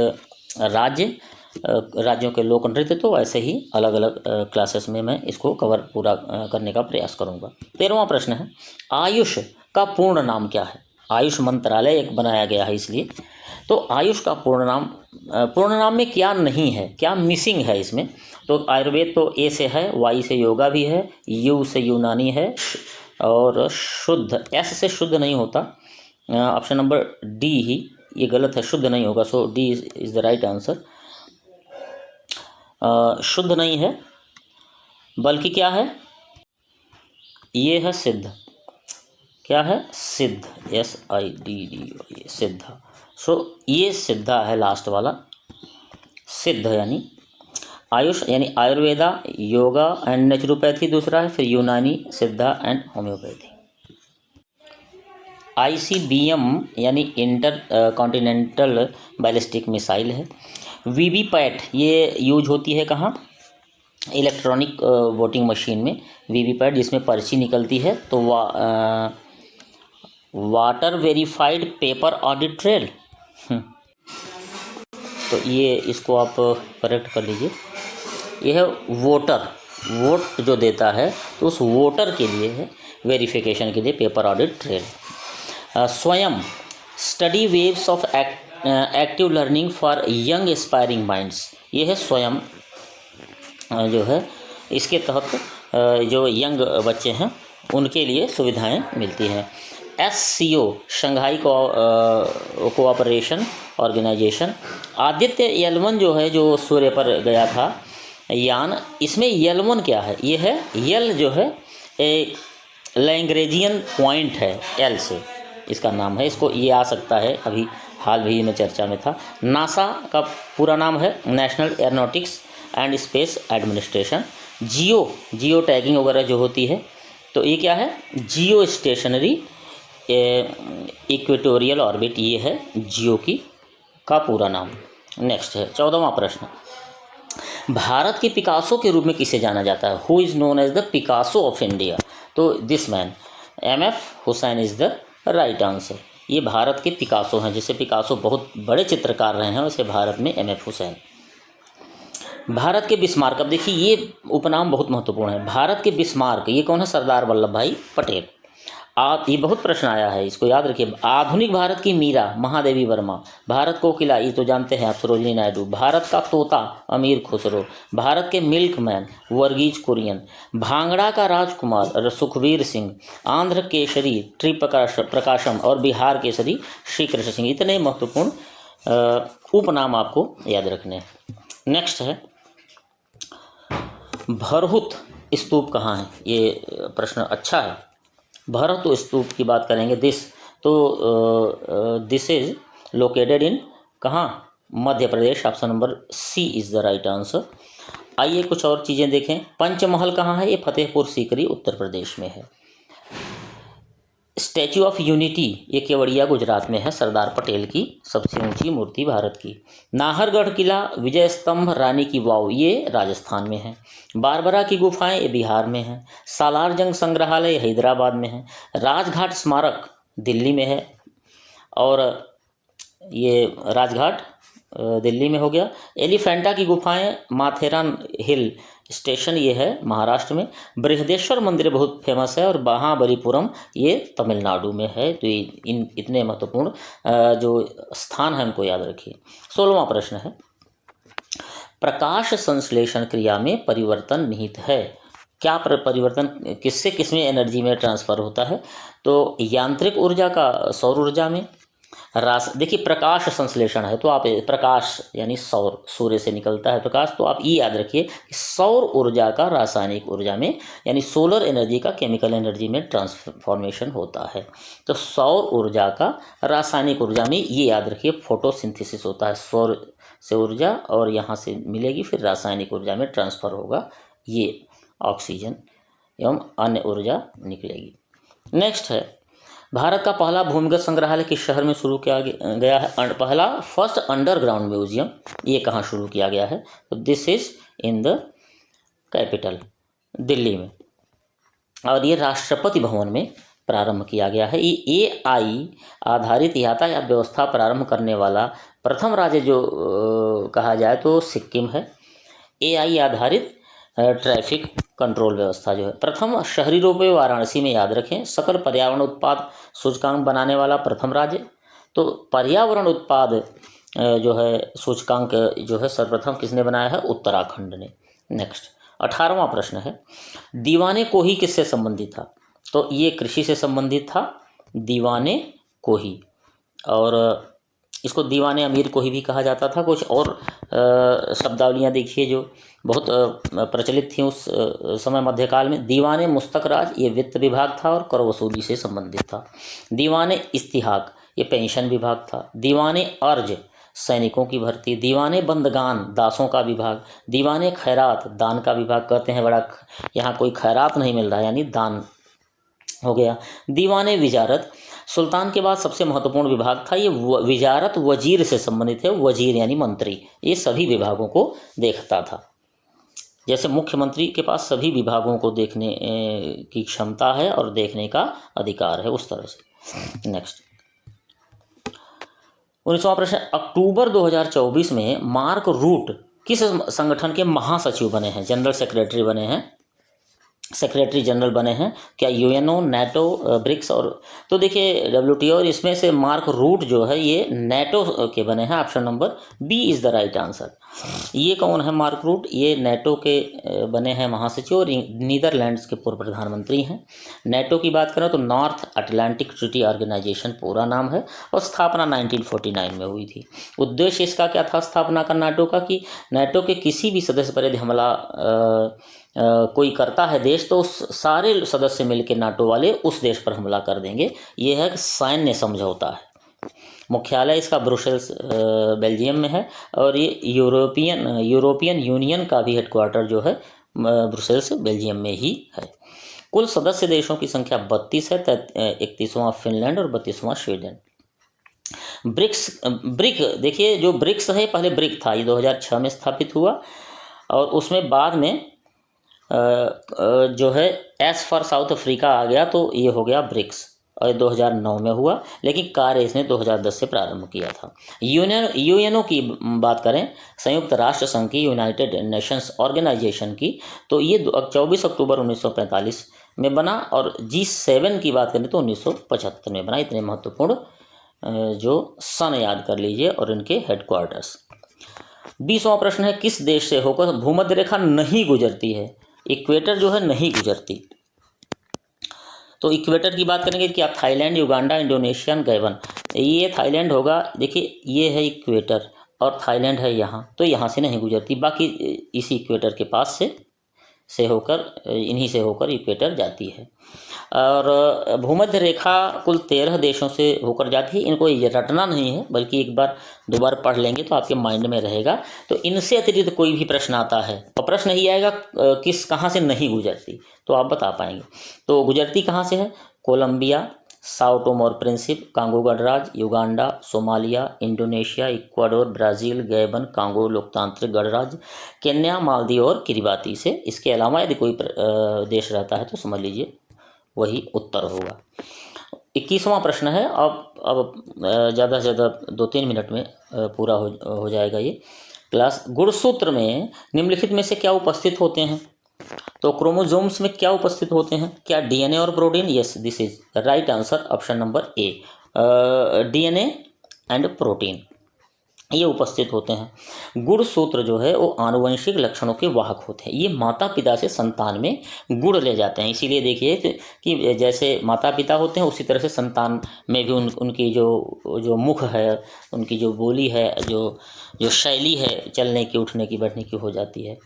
राज्यों के लोक नृत्य, तो ऐसे ही अलग अलग क्लासेस में मैं इसको कवर पूरा करने का प्रयास करूंगा। 13वां प्रश्न है, आयुष का पूर्ण नाम क्या है। आयुष मंत्रालय एक बनाया गया है इसलिए, तो आयुष का पूर्ण नाम में क्या नहीं है, क्या मिसिंग है इसमें। तो आयुर्वेद तो ए से है, वाई से योगा भी है, यू से यूनानी है, और शुद्ध, एस से शुद्ध नहीं होता, ऑप्शन नंबर डी ही ये गलत है, शुद्ध नहीं होगा, so D is the right answer. शुद्ध नहीं है, बल्कि क्या है, ये है सिद्ध। क्या है, सिद्ध, SIDD, सिद्ध। सो ये सिद्धा है लास्ट वाला, सिद्ध यानी आयुष यानी आयुर्वेदा, योगा एंड नेचुरोपैथी दूसरा है, फिर यूनानी, सिद्धा एंड होम्योपैथी। ICBM यानी इंटर कॉन्टिनेंटल बैलिस्टिक मिसाइल है। वीवीपैट ये यूज होती है कहाँ, इलेक्ट्रॉनिक वोटिंग मशीन में वीवीपैट, जिसमें पर्ची निकलती है, तो water verified paper audit trail. तो ये इसको आप करेक्ट कर लीजिए। ये है वोटर, वोट जो देता है तो उस वोटर के लिए है, वेरिफिकेशन के लिए पेपर ऑडिट ट्रेल। स्वयं study waves of active learning for young aspiring minds, ये है स्वयं जो है, इसके तहत जो यंग बच्चे हैं उनके लिए सुविधाएं मिलती हैं। SCO Shanghai cooperation organisation. Aditya L1 जो है, जो सूर्य पर गया था यान, इसमें L1 क्या है, ये है यल जो है एक लैंग्रेजियन पॉइंट है, L से इसका नाम है, इसको ये आ सकता है, अभी हाल ही में चर्चा में था। नासा का पूरा नाम है national aeronautics and space administration. Geo tagging वगैरह जो होती है, तो ये क्या है, जियो स्टेशनरी इक्वेटोरियल ऑर्बिट, ये है जियो का पूरा नाम। नेक्स्ट है 14वां प्रश्न, भारत के पिकासो के रूप में किसे जाना जाता है, who is known as the Picasso of India, तो this man MF Husain is the right answer. ये भारत के पिकासो हैं, जैसे पिकासो बहुत बड़े चित्रकार रहे हैं, वैसे भारत में MF हुसैन। भारत के बिस्मार्क, अब देखिए ये उपनाम बहुत महत्वपूर्ण है, भारत के बिस्मार्क ये कौन है, सरदार वल्लभ भाई पटेल। आप ये बहुत प्रश्न आया है, इसको याद रखिए। आधुनिक भारत की मीरा महादेवी वर्मा, भारत कोकिला ये तो जानते हैं आप, सरोजिनी नायडू। भारत का तोता अमीर खुसरो, भारत के मिल्कमैन वर्गीज कुरियन, भांगड़ा का राजकुमार सुखवीर सिंह, आंध्र केसरी ट्री प्रकाशम और बिहार केसरी श्री कृष्ण सिंह। इतने महत्वपूर्ण उपनाम आपको याद रखने हैं। नेक्स्ट है भरहुत स्तूप कहाँ है, ये प्रश्न अच्छा है। भरहुत स्तूप की बात करेंगे, दिस इज लोकेटेड इन कहाँ, Madhya Pradesh, option number C is the right answer. आइए कुछ और चीज़ें देखें। पंचमहल कहाँ है, ये फतेहपुर सीकरी उत्तर प्रदेश में है। स्टैचू ऑफ यूनिटी ये केवड़िया गुजरात में है, सरदार पटेल की सबसे ऊंची मूर्ति भारत की। नाहरगढ़ किला, विजय स्तंभ, रानी की वाव ये राजस्थान में है। बारबरा की गुफाएं ये बिहार में है। सालार जंग संग्रहालय हैदराबाद में है। राजघाट स्मारक दिल्ली में है, और ये राजघाट दिल्ली में हो गया। एलिफेंटा की गुफाएं माथेरान हिल स्टेशन ये है महाराष्ट्र में। बृहदेश्वर मंदिर बहुत फेमस है, और महाबलीपुरम ये तमिलनाडु में है। तो इन इतने महत्वपूर्ण जो स्थान है उनको याद रखिए। 16वां प्रश्न है, प्रकाश संश्लेषण क्रिया में परिवर्तन निहित है। क्या परिवर्तन किससे किसमें एनर्जी में ट्रांसफ़र होता है, तो यांत्रिक ऊर्जा का सौर ऊर्जा में। देखिए प्रकाश संश्लेषण है, तो आप प्रकाश यानी सौर, सूर्य से निकलता है प्रकाश, तो आप ये याद रखिए कि सौर ऊर्जा का रासायनिक ऊर्जा में यानी सोलर एनर्जी का केमिकल एनर्जी में ट्रांसफॉर्मेशन होता है। तो सौर ऊर्जा का रासायनिक ऊर्जा में ये याद रखिए फोटोसिंथेसिस होता है, सौर से ऊर्जा और यहाँ से मिलेगी, फिर रासायनिक ऊर्जा में ट्रांसफ़र होगा, ये ऑक्सीजन एवं अन्य ऊर्जा निकलेगी। नेक्स्ट है, भारत का पहला भूमिगत संग्रहालय किस शहर में शुरू किया गया है। पहला फर्स्ट अंडरग्राउंड म्यूजियम ये कहाँ शुरू किया गया है, तो this is in the capital Delhi में, और ये राष्ट्रपति भवन में प्रारंभ किया गया है। ये AI आधारित यातायात व्यवस्था प्रारंभ करने वाला प्रथम राज्य जो कहा जाए तो सिक्किम है। AI आधारित ट्रैफिक कंट्रोल व्यवस्था जो है, प्रथम शहरी रोपवे वाराणसी में, याद रखें। सकल पर्यावरण उत्पाद सूचकांक बनाने वाला प्रथम राज्य, तो पर्यावरण उत्पाद जो है सूचकांक जो है सर्वप्रथम किसने बनाया है, उत्तराखंड ने। नेक्स्ट 18वां प्रश्न है, दीवाने कोही किससे संबंधित था, तो ये कृषि से संबंधित था, दीवाने कोही। और इसको दीवाने अमीर कोही भी कहा जाता था। कुछ और शब्दावलियाँ देखिए जो बहुत प्रचलित थी उस समय मध्यकाल में। दीवाने मुस्तक राज ये वित्त विभाग था और कर वसूली से संबंधित था। दीवाने इस्तिहाक ये पेंशन विभाग था। दीवाने अर्ज सैनिकों की भर्ती। दीवाने बंदगान दासों का विभाग। दीवाने खैरात दान का विभाग। कहते हैं बड़ा यहाँ कोई खैरात नहीं मिल रहा यानी दान हो गया। दीवाने विजारत सुल्तान के बाद सबसे महत्वपूर्ण विभाग था ये। विजारत वजीर से संबंधित है, वजीर यानी मंत्री, ये सभी विभागों को देखता था। जैसे मुख्यमंत्री के पास सभी विभागों को देखने की क्षमता है और देखने का अधिकार है, उस तरह से। नेक्स्ट 19वां प्रश्न, अक्टूबर 2024 में मार्क रूट किस संगठन के महासचिव बने हैं, जनरल सेक्रेटरी बने हैं, सेक्रेटरी जनरल बने हैं? क्या यूएनओ, नेटो, ब्रिक्स? और तो देखिए WTO, और इसमें से मार्क रूट जो है ये नेटो के बने हैं। Option number B is the right answer. ये कौन है मार्क रूट? ये नेटो के बने हैं महासचिव और नीदरलैंड्स के पूर्व प्रधानमंत्री हैं। नेटो की बात करें तो नॉर्थ अटलांटिक ट्रीटी ऑर्गेनाइजेशन पूरा नाम है और स्थापना 1949 में हुई थी। उद्देश्य इसका क्या था स्थापना का नेटो का, कि नेटो के किसी भी सदस्य पर यदि हमला कोई करता है देश तो उस सारे सदस्य मिलकर नाटो वाले उस देश पर हमला कर देंगे। ये है कि सैन्य समझौता है। मुख्यालय इसका ब्रुसेल्स बेल्जियम में है और ये यूरोपियन यूनियन का भी हेडक्वार्टर जो है ब्रुसेल्स बेल्जियम में ही है। कुल सदस्य देशों की संख्या 32 है। 31वां फिनलैंड और 32वां स्वीडन। ब्रिक देखिए, जो ब्रिक्स है पहले ब्रिक था, ये 2006 में स्थापित हुआ और उसमें बाद में जो है एस फॉर साउथ अफ्रीका आ गया तो ये हो गया ब्रिक्स और 2009 में हुआ, लेकिन कार्य इसने 2010 से प्रारंभ किया था। यूएनओ की बात करें, संयुक्त राष्ट्र संघ की, यूनाइटेड नेशंस ऑर्गेनाइजेशन की, तो ये 24 अक्टूबर 1945 में बना और G7 की बात करें तो 1975 में बना। इतने महत्वपूर्ण जो सन याद कर लीजिए और इनके हेडक्वार्टर्स। 20वां प्रश्न है, किस देश से होकर भूमध्य रेखा नहीं गुजरती है? इक्वेटर जो है नहीं गुजरती। तो इक्वेटर की बात करेंगे, क्या थाईलैंड, युगांडा, इंडोनेशिया, गैबन? ये थाईलैंड होगा। देखिए ये है इक्वेटर और थाईलैंड है यहाँ, तो यहाँ से नहीं गुजरती। बाकी इसी इक्वेटर के पास से होकर, इन्हीं से होकर इक्वेटर जाती है। और भूमध्य रेखा कुल 13 देशों से होकर जाती है। इनको ये रटना नहीं है, बल्कि एक बार दो बार पढ़ लेंगे तो आपके माइंड में रहेगा। तो इनसे अतिरिक्त कोई भी प्रश्न आता है और प्रश्न ही आएगा कहाँ से नहीं गुजरती, तो आप बता पाएंगे। तो गुजरती कहाँ से है? कोलंबिया, साओ टोम और प्रिंसिप, कांगो गणराज्य, Uganda, Somalia, Indonesia, Ecuador, Brazil, Gabon, Congo लोकतांत्रिक गणराज्य, केन्या, मालदीव और किरिबाती से। इसके अलावा यदि कोई देश रहता है तो समझ लीजिए वही उत्तर होगा। 21वां प्रश्न है। अब ज़्यादा से ज़्यादा 2-3 मिनट में पूरा हो जाएगा ये क्लास। गुणसूत्र में निम्नलिखित में से क्या उपस्थित होते हैं? तो क्रोमोसोम्स में क्या उपस्थित होते हैं? क्या DNA और protein? Yes, this is right answer, option number A, DNA and protein ये उपस्थित होते हैं। गुणसूत्र जो है वो आनुवंशिक लक्षणों के वाहक होते हैं। ये माता पिता से संतान में गुण ले जाते हैं। इसीलिए देखिए कि जैसे माता पिता होते हैं उसी तरह से संतान में भी उनकी जो मुख है, उनकी जो बोली है, जो शैली है चलने की, उठने की, बैठने की हो जाती है।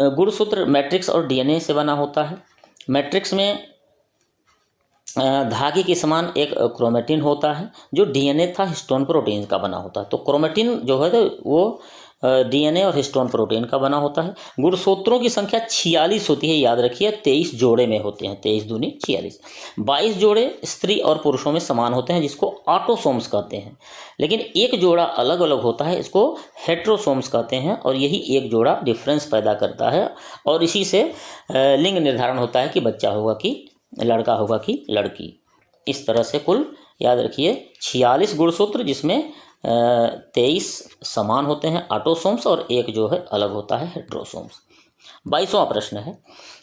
गुणसूत्र मैट्रिक्स और DNA से बना होता है। मैट्रिक्स में धागे के समान एक क्रोमेटिन होता है। जो DNA था हिस्टोन प्रोटीन का बना होता है। तो क्रोमेटिन जो है वो DNA और हिस्टोन प्रोटीन का बना होता है। गुणसूत्रों की संख्या 46 होती है, याद रखिए। 23 जोड़े में होते हैं, 23 दूनी 46। 22 जोड़े स्त्री और पुरुषों में समान होते हैं, जिसको ऑटोसोम्स कहते हैं। लेकिन एक जोड़ा अलग अलग होता है, इसको हेट्रोसोम्स कहते हैं। और यही एक जोड़ा डिफरेंस पैदा करता है और इसी से लिंग निर्धारण होता है कि बच्चा होगा कि लड़का होगा कि लड़की। इस तरह से कुल याद रखिए 46 गुणसूत्र, जिसमें 23 समान होते हैं ऑटोसोम्स और एक जो है अलग होता है हेट्रोसोम्स। 22वां प्रश्न है,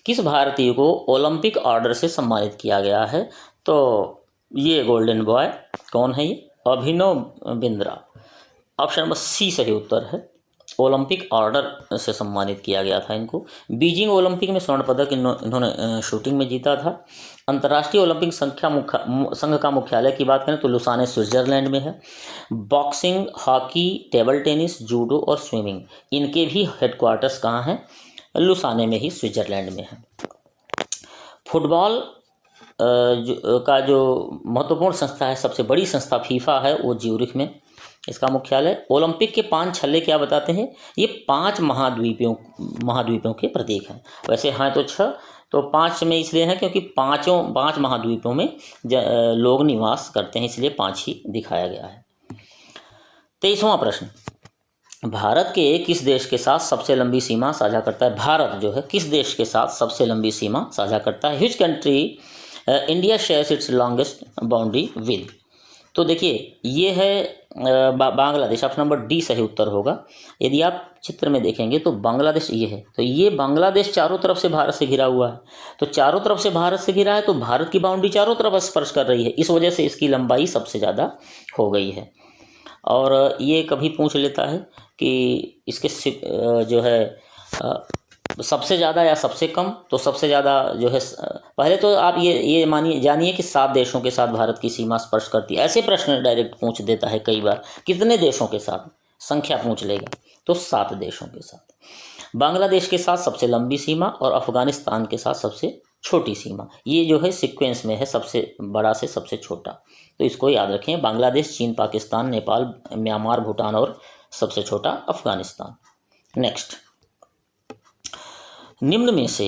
किस भारतीय को ओलंपिक ऑर्डर से सम्मानित किया गया है? तो ये गोल्डन बॉय कौन है? ये अभिनव बिंद्रा। ऑप्शन नंबर सी सही उत्तर है। ओलंपिक ऑर्डर से सम्मानित किया गया था इनको। बीजिंग ओलंपिक में स्वर्ण पदक इन्होंने शूटिंग में जीता था। अंतर्राष्ट्रीय ओलंपिक संघ का मुख्यालय की बात करें तो लुसाने स्विट्जरलैंड में है। Boxing, hockey, table tennis, judo और स्विमिंग, इनके भी हेडक्वार्टर्स कहाँ हैं? लुसाने में ही, स्विट्जरलैंड में है। फुटबॉल का जो महत्वपूर्ण संस्था है, सबसे बड़ी संस्था फीफा है, वो ज्यूरिख में इसका मुख्यालय। ओलंपिक के 5 छल्ले क्या बताते हैं? ये 5 महाद्वीपों के प्रतीक हैं। वैसे हैं तो 6, तो 5 में इसलिए हैं क्योंकि 5 महाद्वीपों में लोग निवास करते हैं, इसलिए 5 ही दिखाया गया है। 23वां प्रश्न, भारत के किस देश के साथ सबसे लंबी सीमा साझा करता है? भारत जो है किस देश के साथ सबसे लंबी सीमा साझा करता है? Which country India shares it's longest boundary with? तो देखिए ये है बांग्लादेश। ऑप्शन नंबर डी सही उत्तर होगा। यदि आप चित्र में देखेंगे तो बांग्लादेश ये है, तो ये बांग्लादेश चारों तरफ से भारत से घिरा हुआ है। तो चारों तरफ से भारत से घिरा है तो भारत की बाउंड्री चारों तरफ स्पर्श कर रही है, इस वजह से इसकी लंबाई सबसे ज़्यादा हो गई है। और ये कभी पूछ लेता है कि इसके जो है सबसे ज़्यादा या सबसे कम, तो सबसे ज़्यादा जो है, पहले तो आप ये जानिए कि 7 देशों के साथ भारत की सीमा स्पर्श करती है। ऐसे प्रश्न डायरेक्ट पूछ देता है कई बार, कितने देशों के साथ, संख्या पूछ लेगा, तो 7 देशों के साथ। बांग्लादेश के साथ सबसे लंबी सीमा और अफगानिस्तान के साथ सबसे छोटी सीमा, ये जो है सीक्वेंस में है, सबसे बड़ा से सबसे छोटा, तो इसको याद रखें। बांग्लादेश, चीन, पाकिस्तान, नेपाल, म्यांमार, भूटान और सबसे छोटा अफगानिस्तान। नेक्स्ट, निम्न में से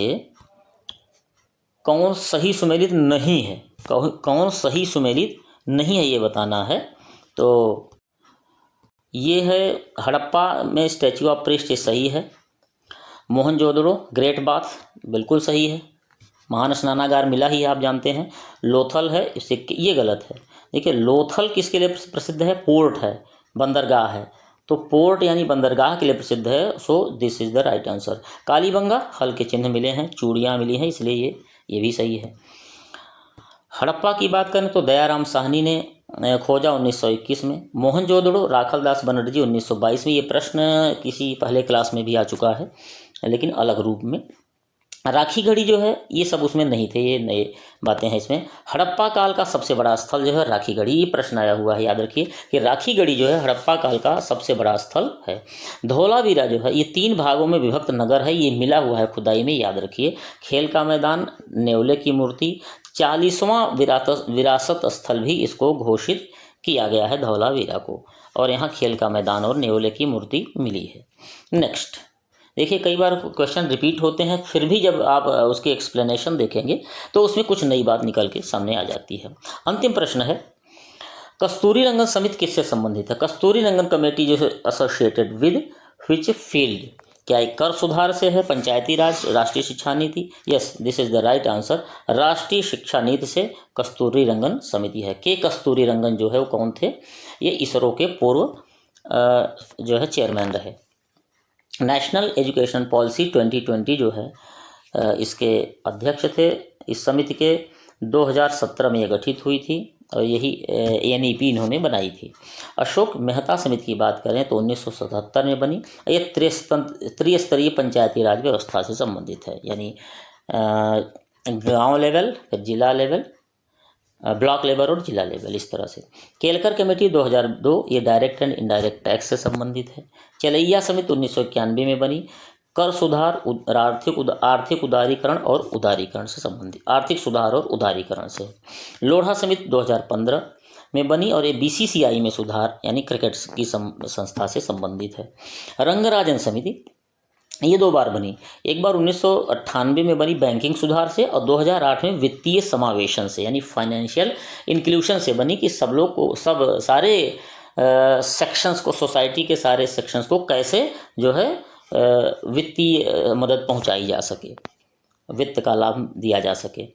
कौन सही सुमेलित नहीं है? कौन सही सुमेलित नहीं है ये बताना है। तो ये है हड़प्पा में स्टैच्यू ऑफ प्रेस्ट, ये सही है। मोहनजोदड़ो, ग्रेट बाथ, बिल्कुल सही है। महान स्नानागार मिला ही आप जानते हैं। लोथल है, इससे ये गलत है। देखिए लोथल किसके लिए प्रसिद्ध है? पोर्ट है, बंदरगाह है, तो पोर्ट यानी बंदरगाह के लिए प्रसिद्ध है, so this is the right answer. Kalibangan, हल के चिन्ह मिले हैं, चूड़ियाँ मिली हैं, इसलिए ये भी सही है। हड़प्पा की बात करें तो दयाराम साहनी ने खोजा 1921 में। मोहनजोदड़ो राखलदास बनर्जी 1922 में। ये प्रश्न किसी पहले क्लास में भी आ चुका है, लेकिन अलग रूप में। राखी गढ़ी जो है ये सब उसमें नहीं थे, ये नए बातें हैं इसमें। हड़प्पा काल का सबसे बड़ा स्थल जो है राखी गढ़ी, ये प्रश्न आया हुआ है, याद रखिए कि राखी गढ़ी जो है हड़प्पा काल का सबसे बड़ा स्थल है। धौलावीरा जो है ये 3 भागों में विभक्त नगर है, ये मिला हुआ है खुदाई में, याद रखिए। खेल का मैदान, नेवले की मूर्ति, 40वां विरासत स्थल भी इसको घोषित किया गया है धौलावीरा को, और यहाँ खेल का मैदान और नेवले की मूर्ति मिली है। नेक्स्ट, देखिए कई बार क्वेश्चन रिपीट होते हैं, फिर भी जब आप उसकी एक्सप्लेनेशन देखेंगे तो उसमें कुछ नई बात निकल के सामने आ जाती है। अंतिम प्रश्न है, कस्तूरी रंगन समिति किससे संबंधित है? कस्तूरी रंगन कमेटी जो है एसोसिएटेड विद व्हिच फील्ड? क्या एक कर सुधार से है, पंचायती राज, राष्ट्रीय शिक्षा नीति? Yes, this is the right answer. राष्ट्रीय शिक्षा नीति से कस्तूरी रंगन समिति है। के कस्तूरी रंगन जो है वो कौन थे? ये इसरो के पूर्व जो है चेयरमैन रहे। नेशनल एजुकेशन पॉलिसी 2020 जो है इसके अध्यक्ष थे। इस समिति के 2017 में ये गठित हुई थी और यही NEP इन्होंने बनाई थी। अशोक मेहता समिति की बात करें तो 1977 में बनी। ये त्रिस्तरीय पंचायती राज व्यवस्था से संबंधित है, यानी गांव लेवल, फिर जिला लेवल, ब्लॉक लेवल और जिला लेवल, इस तरह से। केलकर कमेटी 2002, ये डायरेक्ट एंड इनडायरेक्ट टैक्स से संबंधित है। चलैया समिति 1991 में बनी। कर सुधार, आर्थिक उदारीकरण और उदारीकरण से संबंधित, आर्थिक सुधार और उदारीकरण से। लोढ़ा समिति 2015 में बनी और ये BCCI में सुधार यानी क्रिकेट की संस्था से संबंधित है। रंगराजन समिति ये 2 बार बनी, एक बार 1998 में बनी बैंकिंग सुधार से, और 2008 में वित्तीय समावेशन से यानी फाइनेंशियल इंक्लूशन से बनी, कि सब लोग को, सारे सेक्शंस को, सोसाइटी के सारे सेक्शंस को कैसे जो है वित्तीय मदद पहुंचाई जा सके, वित्त का लाभ दिया जा सके।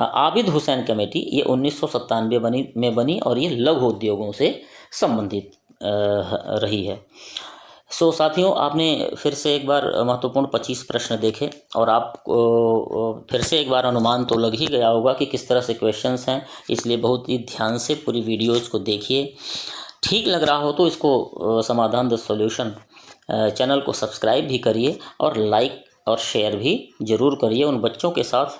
आबिद हुसैन कमेटी ये 1997 में बनी और ये लघु उद्योगों से संबंधित रही है। सो साथियों, आपने फिर से एक बार महत्वपूर्ण 25 प्रश्न देखे और आप फिर से एक बार अनुमान तो लग ही गया होगा कि किस तरह से क्वेश्चंस हैं, इसलिए बहुत ही ध्यान से पूरी वीडियोज़ को देखिए। ठीक लग रहा हो तो इसको समाधान द सॉल्यूशन चैनल को सब्सक्राइब भी करिए और लाइक और शेयर भी ज़रूर करिए उन बच्चों के साथ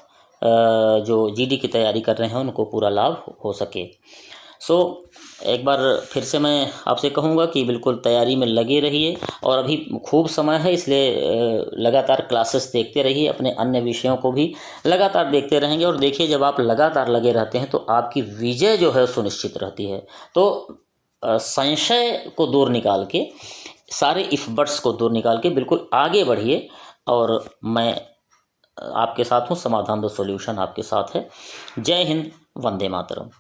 जो जीडी की तैयारी कर रहे हैं उनको पूरा लाभ हो सके। एक बार फिर से मैं आपसे कहूँगा कि बिल्कुल तैयारी में लगे रहिए और अभी खूब समय है, इसलिए लगातार क्लासेस देखते रहिए, अपने अन्य विषयों को भी लगातार देखते रहेंगे। और देखिए, जब आप लगातार लगे रहते हैं तो आपकी विजय जो है सुनिश्चित रहती है। तो संशय को दूर निकाल के, सारे इफ बट्स को दूर निकाल के बिल्कुल आगे बढ़िए। और मैं आपके साथ हूँ, समाधान दो सॉल्यूशन आपके साथ है। जय हिंद, वंदे मातरम।